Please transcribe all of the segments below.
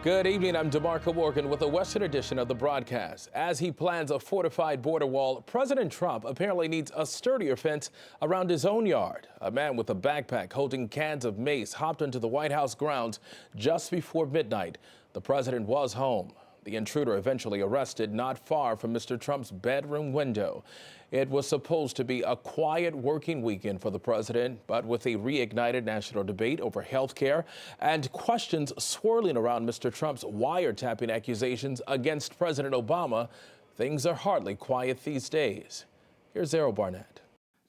Good evening, I'm DeMarco Morgan with the Western edition of the broadcast. As he plans a fortified border wall, President Trump apparently needs a sturdier fence around his own yard. A man with a backpack holding cans of mace hopped into the White House grounds just before midnight. The president was home. The intruder eventually arrested not far from Mr. Trump's bedroom window. It was supposed to be a quiet working weekend for the president, but with a reignited national debate over health care and questions swirling around Mr. Trump's wiretapping accusations against President Obama, things are hardly quiet these days. Here's Errol Barnett.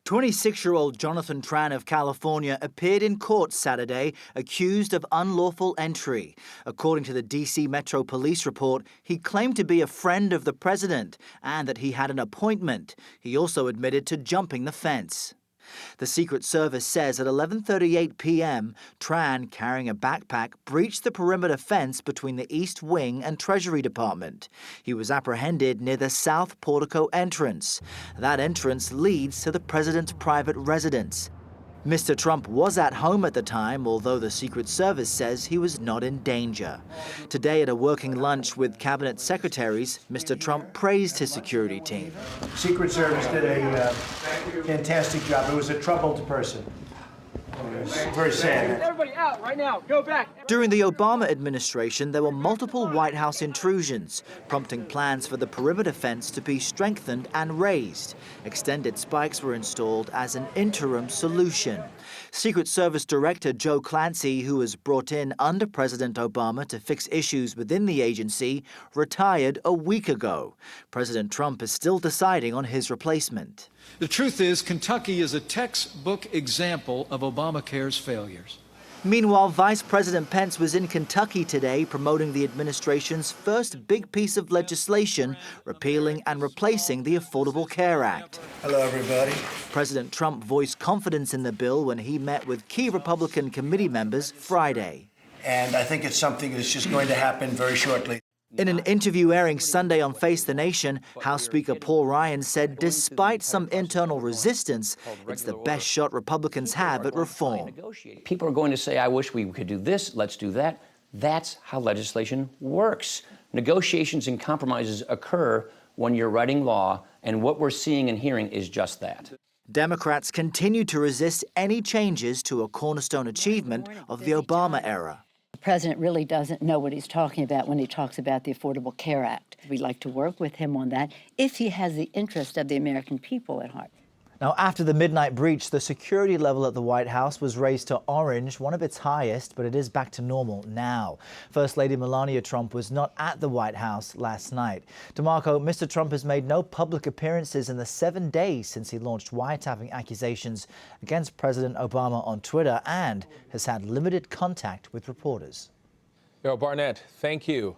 26-year-old Jonathan Tran of California appeared in court Saturday accused of unlawful entry. According to the D.C. Metro Police report, he claimed to be a friend of the president and that he had an appointment. He also admitted to jumping the fence. The Secret Service says at 11:38 p.m., Tran, carrying a backpack, breached the perimeter fence between the East Wing and Treasury Department. He was apprehended near the South Portico entrance. That entrance leads to the president's private residence. Mr. Trump was at home at the time, although the Secret Service says he was not in danger. Today at a working lunch with cabinet secretaries, Mr. Trump praised his security team. Secret Service did a fantastic job. It was a troubled person. It was very sad. Everybody out right now. Go back. During the Obama administration, there were multiple White House intrusions, prompting plans for the perimeter fence to be strengthened and raised. Extended spikes were installed as an interim solution. Secret Service Director Joe Clancy, who was brought in under President Obama to fix issues within the agency, retired a week ago. President Trump is still deciding on his replacement. The truth is, Kentucky is a textbook example of Obamacare's failures. Meanwhile, Vice President Pence was in Kentucky today promoting the administration's first big piece of legislation, repealing and replacing the Affordable Care Act. Hello, everybody. President Trump voiced confidence in the bill when he met with key Republican committee members Friday. And I think it's something that's just going to happen very shortly. In an interview airing Sunday on Face the Nation, House Speaker Paul Ryan said despite some internal resistance, it's the best shot Republicans have at reform. People are going to say, I wish we could do this, let's do that. That's how legislation works. Negotiations and compromises occur when you're writing law, and what we're seeing and hearing is just that. Democrats continue to resist any changes to a cornerstone achievement of the Obama era. The president really doesn't know what he's talking about when he talks about the Affordable Care Act. We'd like to work with him on that if he has the interest of the American people at heart. Now, after the midnight breach, the security level at the White House was raised to orange, one of its highest, but it is back to normal now. First Lady Melania Trump was not at the White House last night. DeMarco, Mr. Trump has made no public appearances in the 7 days since he launched wiretapping accusations against President Obama on Twitter and has had limited contact with reporters. Errol Barnett, thank you.